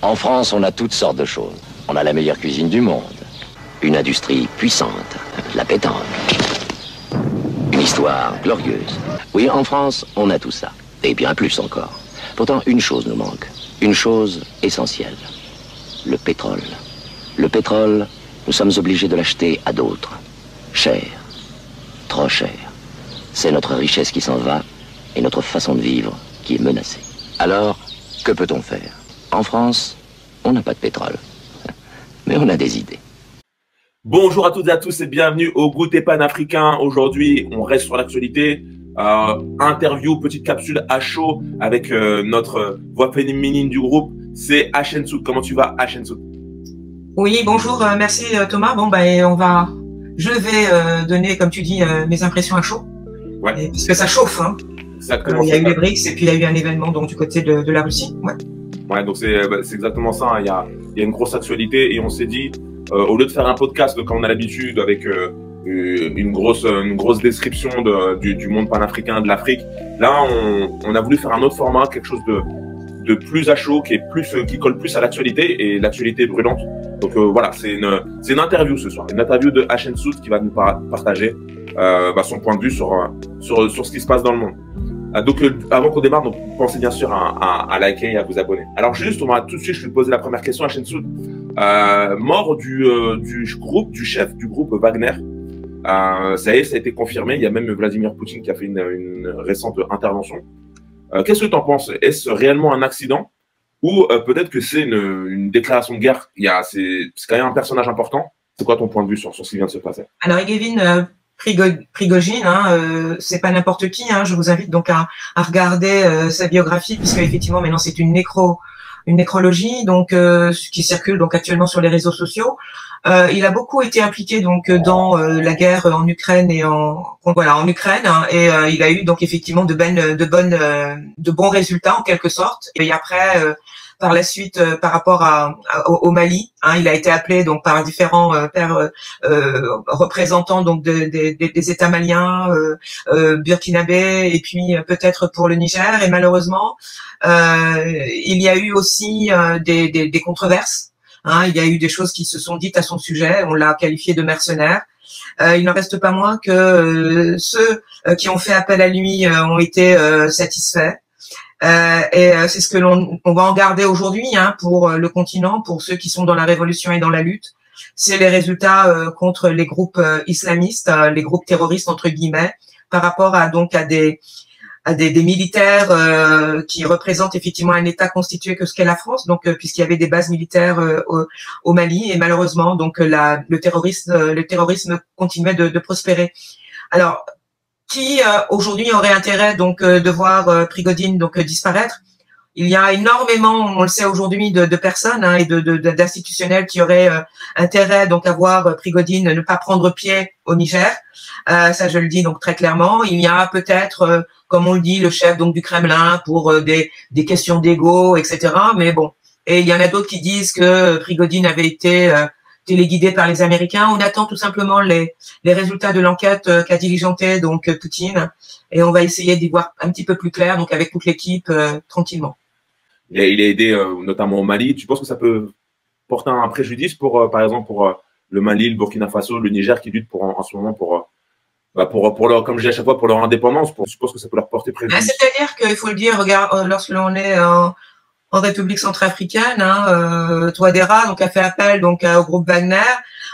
En France, on a toutes sortes de choses. On a la meilleure cuisine du monde, une industrie puissante, la pétanque, une histoire glorieuse. Oui, en France, on a tout ça, et bien plus encore. Pourtant, une chose nous manque, une chose essentielle, le pétrole. Le pétrole, nous sommes obligés de l'acheter à d'autres. Cher, trop cher. C'est notre richesse qui s'en va et notre façon de vivre qui est menacée. Alors, que peut-on faire? En France, on n'a pas de pétrole, mais on a des idées. Bonjour à toutes et à tous et bienvenue au Goûter panafricain. Aujourd'hui, on reste sur l'actualité. Interview, petite capsule à chaud avec notre voix féminine du groupe, c'est Hachensout. Comment tu vas, Hachensout? Oui, bonjour, merci Thomas. Bon, je vais donner, comme tu dis, mes impressions à chaud. Ouais. Puisque ça chauffe, hein. Exactement. Il y a eu les BRICS et puis il y a eu un événement donc du côté de la Russie. Ouais. Ouais, donc c'est exactement ça. Hein. Il y a une grosse actualité et on s'est dit, au lieu de faire un podcast comme on a l'habitude avec une grosse description du monde panafricain, de l'Afrique, là on a voulu faire un autre format, quelque chose de plus à chaud, qui colle plus à l'actualité, et l'actualité est brûlante. Donc voilà, c'est une interview ce soir, une interview de Hachensout qui va nous partager son point de vue sur ce qui se passe dans le monde. Donc avant qu'on démarre, donc pensez bien sûr à liker et à vous abonner. Alors juste, on va tout de suite, je vais te poser la première question à Hachensout. Mort du chef du groupe Wagner. Ça y est, ça a été confirmé. Il y a même Vladimir Poutine qui a fait une récente intervention. Qu'est-ce que tu en penses? Est-ce réellement un accident ou peut-être que c'est une déclaration de guerre? C'est quand même un personnage important. C'est quoi ton point de vue sur ce qui vient de se passer? Alors, Yevgeny Prigojine, c'est pas n'importe qui. Hein, je vous invite donc à regarder sa biographie, puisque effectivement maintenant c'est une nécrologie donc qui circule donc actuellement sur les réseaux sociaux. Il a beaucoup été impliqué donc dans la guerre en Ukraine et en Ukraine, hein, et il a eu donc effectivement de bons résultats en quelque sorte. Et après par la suite, par rapport au Mali, hein, il a été appelé donc par différents représentants donc des États maliens, burkinabés, et puis peut-être pour le Niger. Et malheureusement, il y a eu aussi des controverses. Hein, il y a eu des choses qui se sont dites à son sujet. On l'a qualifié de mercenaire. Il n'en reste pas moins que ceux qui ont fait appel à lui ont été satisfaits. Et c'est ce que on va en garder aujourd'hui, hein, pour le continent, pour ceux qui sont dans la révolution et dans la lutte. C'est les résultats contre les groupes islamistes, les groupes terroristes entre guillemets, par rapport à des militaires qui représentent effectivement un État constitué que ce qu'est la France, donc puisqu'il y avait des bases militaires au Mali, et malheureusement donc le terrorisme continuait de prospérer. Alors qui aujourd'hui aurait intérêt donc de voir Prigojine donc disparaître? Il y a énormément, on le sait aujourd'hui, de personnes, hein, et d'institutionnels qui auraient intérêt donc à voir Prigojine ne pas prendre pied au Niger. Ça, je le dis donc très clairement. Il y a peut-être, comme on le dit, le chef donc du Kremlin pour des questions d'ego, etc. Mais bon, et il y en a d'autres qui disent que Prigojine avait été téléguidé par les Américains. On attend tout simplement les résultats de l'enquête qu'a diligentée donc Poutine, et on va essayer d'y voir un petit peu plus clair donc avec toute l'équipe tranquillement. Il a aidé notamment au Mali. Tu penses que ça peut porter un préjudice par exemple pour le Mali, le Burkina Faso, le Niger qui luttent en ce moment pour leur, comme je dis à chaque fois, pour leur indépendance? Je pense que ça peut leur porter préjudice. C'est-à-dire qu'il faut le dire, regarde, lorsque l'on est en République centrafricaine, hein, Touadéra donc a fait appel donc au groupe Wagner,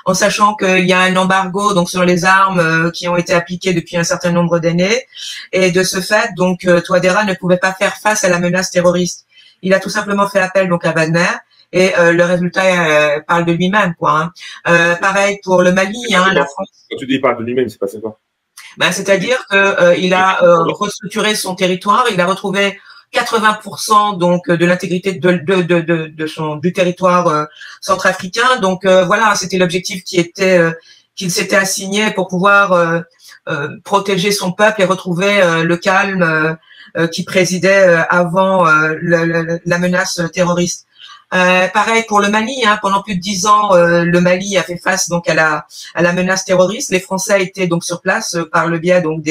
en sachant qu'il y a un embargo donc sur les armes qui ont été appliquées depuis un certain nombre d'années, et de ce fait donc Touadéra ne pouvait pas faire face à la menace terroriste. Il a tout simplement fait appel donc à Wagner, et le résultat parle de lui-même, quoi. Hein. Pareil pour le Mali, hein, la France. Quand tu dis parle de lui-même, c'est passé quoi? C'est-à-dire que il a restructuré son territoire, il a retrouvé 80% donc de l'intégrité du territoire centrafricain. Donc voilà, c'était l'objectif qu'il s'était assigné pour pouvoir protéger son peuple et retrouver le calme qui présidait avant la menace terroriste. Pareil pour le Mali, hein, pendant plus de 10 ans, le Mali a fait face donc à la menace terroriste. Les Français étaient donc sur place par le biais donc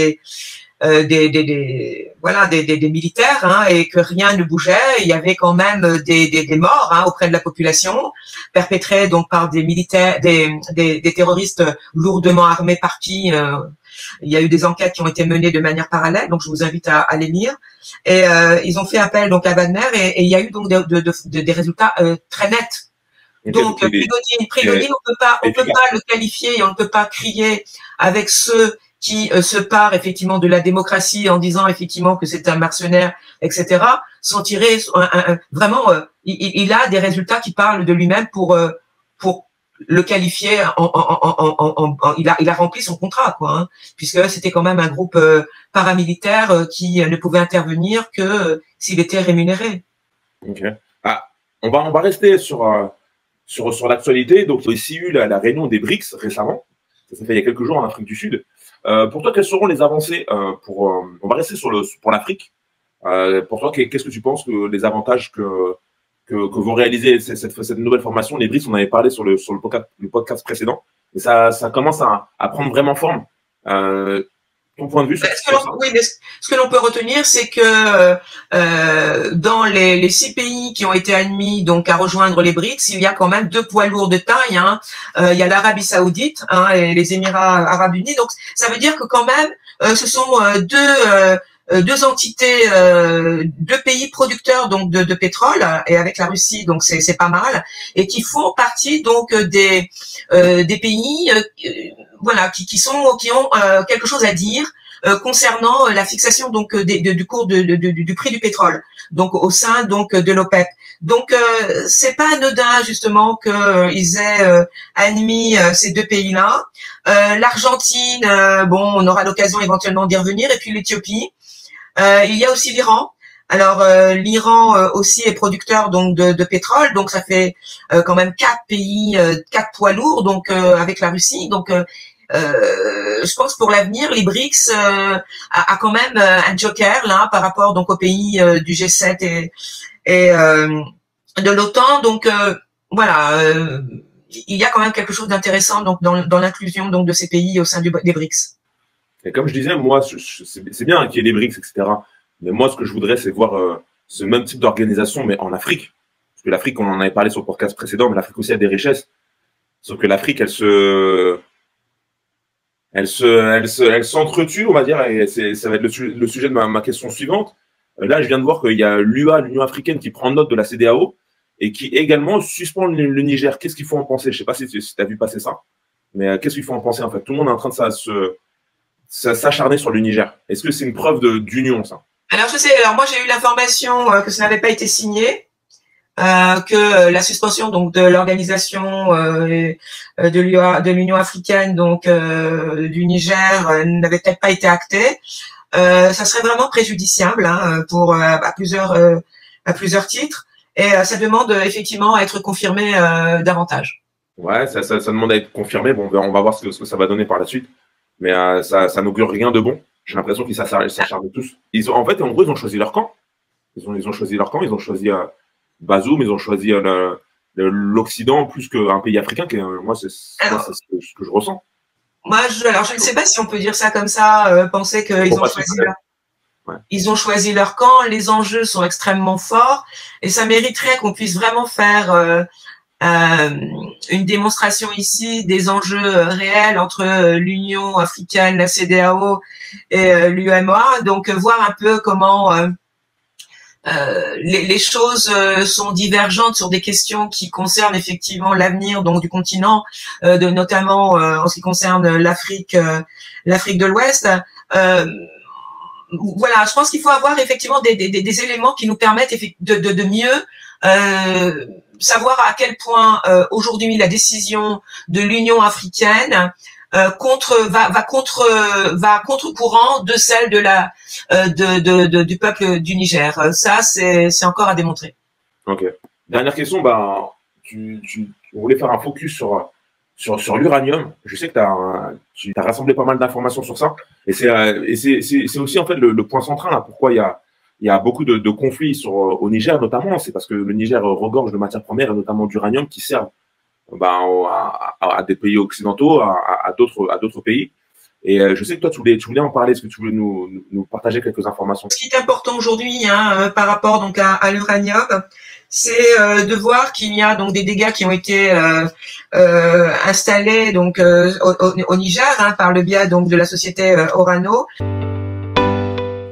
voilà des militaires, hein, et que rien ne bougeait. Il y avait quand même des morts, hein, auprès de la population, perpétrés donc par des militaires, des terroristes lourdement armés par qui. Il y a eu des enquêtes qui ont été menées de manière parallèle, donc je vous invite à les lire. Et ils ont fait appel donc à Wagner, et il y a eu donc des résultats très nets. Donc Prigogine, on peut pas le qualifier, et on ne peut pas crier avec ceux qui se parent effectivement de la démocratie en disant effectivement que c'est un mercenaire, etc. Sans tirer vraiment, il a des résultats qui parlent de lui-même pour le qualifier il a rempli son contrat, quoi, hein, puisque c'était quand même un groupe paramilitaire qui ne pouvait intervenir que s'il était rémunéré. Ok. Ah, on va rester sur l'actualité. Donc, il y a aussi eu la réunion des BRICS récemment. Ça s'est fait il y a quelques jours en Afrique du Sud. Pour toi, quelles seront les avancées on va rester pour l'Afrique. Pour toi, qu'est-ce que tu penses que les avantages que vont réaliser cette nouvelle formation, les BRICS? On avait parlé sur le podcast précédent, et ça commence à prendre vraiment forme. Ton point de vue sur ça? Oui, mais ce que l'on peut retenir, c'est que dans les 6 pays qui ont été admis donc à rejoindre les BRICS, il y a quand même 2 poids lourds de taille, hein. Il y a l'Arabie Saoudite, hein, et les Émirats Arabes Unis. Donc ça veut dire que quand même ce sont deux entités, 2 pays producteurs donc de pétrole, et avec la Russie, donc c'est pas mal, et qui font partie donc des pays voilà qui ont quelque chose à dire concernant la fixation donc du cours du prix du pétrole, donc au sein donc de l'OPEP. Donc c'est pas anodin justement que ils aient admis ces 2 pays-là. L'Argentine, bon, on aura l'occasion éventuellement d'y revenir, et puis l'Éthiopie. Il y a aussi l'Iran. Alors l'Iran aussi est producteur donc de pétrole, donc ça fait quand même 4 pays, 4 poids lourds, donc avec la Russie. Donc je pense pour l'avenir, les BRICS a quand même un joker là par rapport donc aux pays du G7 et de l'OTAN. Donc voilà, il y a quand même quelque chose d'intéressant donc dans l'inclusion donc de ces pays au sein des BRICS. Et comme je disais, moi, c'est bien qu'il y ait des BRICS, etc. Mais moi, ce que je voudrais, c'est voir ce même type d'organisation, mais en Afrique. Parce que l'Afrique, on en avait parlé sur le podcast précédent, mais l'Afrique aussi a des richesses. Sauf que l'Afrique, elle s'entretue, on va dire, et ça va être le sujet de ma question suivante. Là, je viens de voir qu'il y a l'UA, l'Union africaine, qui prend note de la CEDEAO et qui également suspend le Niger. Qu'est-ce qu'il faut en penser? Je sais pas si tu as vu passer ça, mais qu'est-ce qu'il faut en penser, en fait? Tout le monde est en train de s'acharner sur le Niger. Est-ce que c'est une preuve d'union, ça? Alors je sais. Alors moi j'ai eu l'information que ça n'avait pas été signé, que la suspension donc de l'organisation de l'Union africaine donc du Niger n'avait peut-être pas été actée. Ça serait vraiment préjudiciable, hein, pour à plusieurs titres, et ça demande effectivement à être confirmé davantage. Ouais, ça demande à être confirmé. Bon, on va voir ce que ça va donner par la suite. Mais ça n'augure rien de bon. J'ai l'impression qu'ils s'acharnent tous. En fait, en gros, ils ont choisi leur camp. Ils ont choisi leur camp. Ils ont choisi Bazoum. Ils ont choisi l'Occident plus qu'un pays africain. Moi, c'est ce que je ressens. Alors, je ne sais pas si on peut dire ça comme ça. Penser qu'ils ont choisi leur camp. Les enjeux sont extrêmement forts, et ça mériterait qu'on puisse vraiment faire une démonstration ici des enjeux réels entre l'Union africaine, la CEDEAO et l'UEMOA. Donc voir un peu comment les choses sont divergentes sur des questions qui concernent effectivement l'avenir donc du continent, notamment en ce qui concerne l'Afrique de l'Ouest. Voilà, je pense qu'il faut avoir effectivement des éléments qui nous permettent de mieux savoir à quel point aujourd'hui la décision de l'Union africaine va contre-courant de celle du peuple du Niger. Ça, c'est encore à démontrer. Ok. Dernière question, tu voulais faire un focus sur l'uranium. Je sais que tu as rassemblé pas mal d'informations sur ça, et c'est aussi en fait le point central, hein, pourquoi il y a beaucoup de conflits au Niger notamment. C'est parce que le Niger regorge de matières premières, et notamment d'uranium, qui servent à des pays occidentaux, à d'autres pays. Et je sais que toi, tu voulais en parler. Est-ce que tu voulais nous partager quelques informations? Ce qui est important aujourd'hui, par rapport donc à l'uranium, c'est de voir qu'il y a donc des dégâts qui ont été installés donc au Niger, par le biais donc de la société Orano.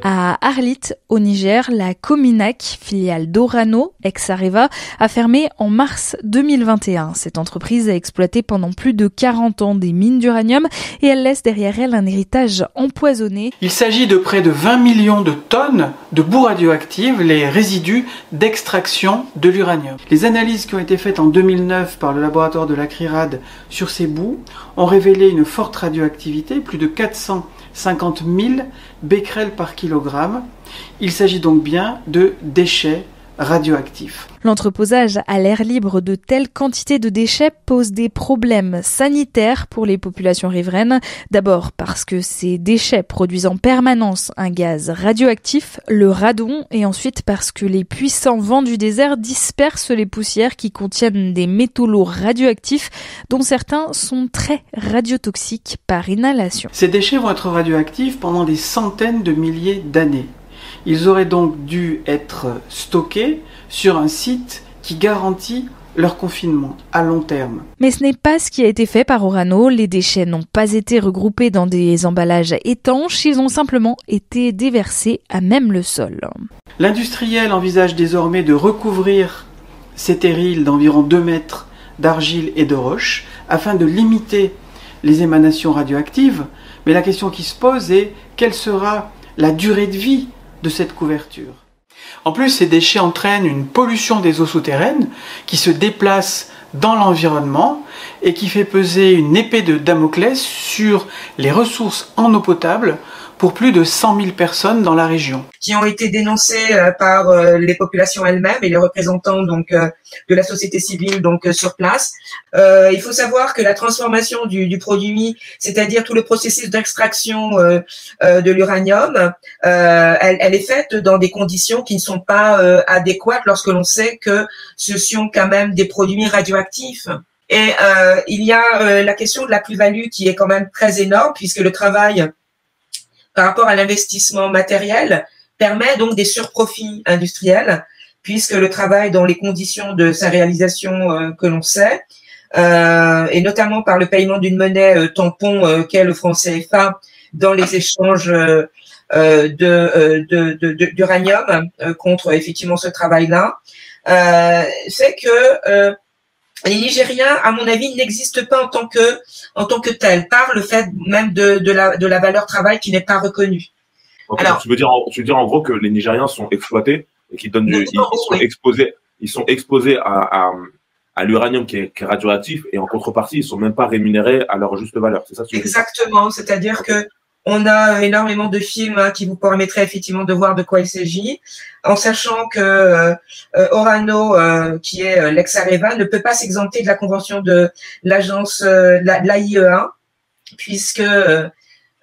À Arlit, au Niger, la Cominac, filiale d'Orano, ex-Areva, a fermé en mars 2021. Cette entreprise a exploité pendant plus de 40 ans des mines d'uranium et elle laisse derrière elle un héritage empoisonné. Il s'agit de près de 20 millions de tonnes de boues radioactives, les résidus d'extraction de l'uranium. Les analyses qui ont été faites en 2009 par le laboratoire de la CRIRAD sur ces boues ont révélé une forte radioactivité, plus de 450 000 becquerels par kilogramme. Il s'agit donc bien de déchets radioactifs. L'entreposage à l'air libre de telles quantités de déchets pose des problèmes sanitaires pour les populations riveraines. D'abord parce que ces déchets produisent en permanence un gaz radioactif, le radon, et ensuite parce que les puissants vents du désert dispersent les poussières qui contiennent des métaux lourds radioactifs dont certains sont très radiotoxiques par inhalation. Ces déchets vont être radioactifs pendant des centaines de milliers d'années. Ils auraient donc dû être stockés sur un site qui garantit leur confinement à long terme. Mais ce n'est pas ce qui a été fait par Orano. Les déchets n'ont pas été regroupés dans des emballages étanches, ils ont simplement été déversés à même le sol. L'industriel envisage désormais de recouvrir ces terrils d'environ 2 mètres d'argile et de roche afin de limiter les émanations radioactives. Mais la question qui se pose est quelle sera la durée de vie de cette couverture. En plus, ces déchets entraînent une pollution des eaux souterraines qui se déplace dans l'environnement et qui fait peser une épée de Damoclès sur les ressources en eau potable pour plus de 100 000 personnes dans la région. Qui ont été dénoncés par les populations elles-mêmes et les représentants donc de la société civile donc sur place. Il faut savoir que la transformation du produit, c'est-à-dire tout le processus d'extraction de l'uranium, elle est faite dans des conditions qui ne sont pas adéquates lorsque l'on sait que ce sont quand même des produits radioactifs. Et il y a la question de la plus-value qui est quand même très énorme puisque le travail par rapport à l'investissement matériel permet donc des surprofits industriels puisque le travail dans les conditions de sa réalisation que l'on sait et notamment par le paiement d'une monnaie tampon qu'est le franc CFA dans les échanges d'uranium contre effectivement ce travail-là fait que les Nigériens, à mon avis, n'existent pas en tant que tels, par le fait même de la valeur travail qui n'est pas reconnue. Okay, alors, tu veux dire en gros que les Nigériens sont exploités et qu'ils donnent ils sont exposés à l'uranium qui est radioactif et en contrepartie, ils sont même pas rémunérés à leur juste valeur. C'est ça que tu veux dire? Exactement. C'est-à-dire que on a énormément de films qui vous permettraient effectivement de voir de quoi il s'agit, en sachant que Orano, qui est l'ex-Areva, ne peut pas s'exempter de la convention de l'agence l'AIEA, puisque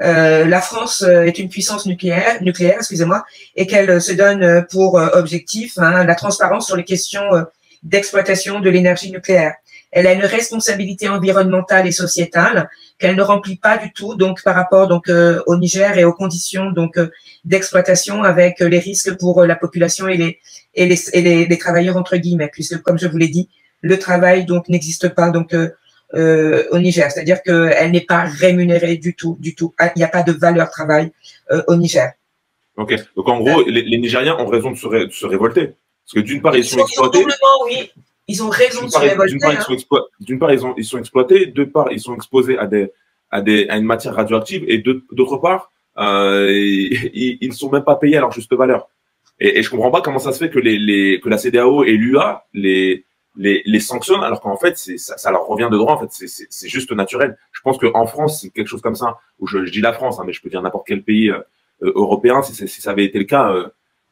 la France est une puissance nucléaire, excusez-moi, et qu'elle se donne pour objectif la transparence sur les questions d'exploitation de l'énergie nucléaire. Elle a une responsabilité environnementale et sociétale qu'elle ne remplit pas du tout donc par rapport donc au Niger et aux conditions donc d'exploitation avec les risques pour la population et les travailleurs entre guillemets, puisque comme je vous l'ai dit, le travail donc n'existe pas donc au Niger, c'est-à-dire qu'elle n'est pas rémunérée du tout. Il n'y a pas de valeur travail au Niger. Ok, donc en gros les Nigériens ont raison de se révolter parce que d'une part ils sont exploités. Oui. Ils ont raison de se révolter. D'une part, ils sont exploités. D'autre part, ils sont exposés à une matière radioactive. Et d'autre part, ils sont même pas payés à leur juste valeur. Et je comprends pas comment ça se fait que que la CEDEAO et l'UA les sanctionnent alors qu'en fait, ça leur revient de droit. En fait, c'est juste naturel. Je pense qu'en France, c'est quelque chose comme ça. Où je dis la France, mais je peux dire n'importe quel pays européen. Si ça avait été le cas,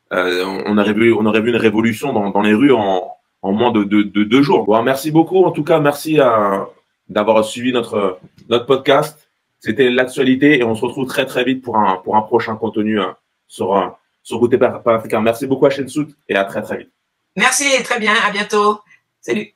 on aurait vu une révolution dans les rues en moins de 2 jours. Bon, merci beaucoup. En tout cas, merci d'avoir suivi notre podcast. C'était l'actualité et on se retrouve très très vite pour un prochain contenu sur Goûter Panafricain. Merci beaucoup à Shensout et à très très vite. Merci, très bien. À bientôt. Salut.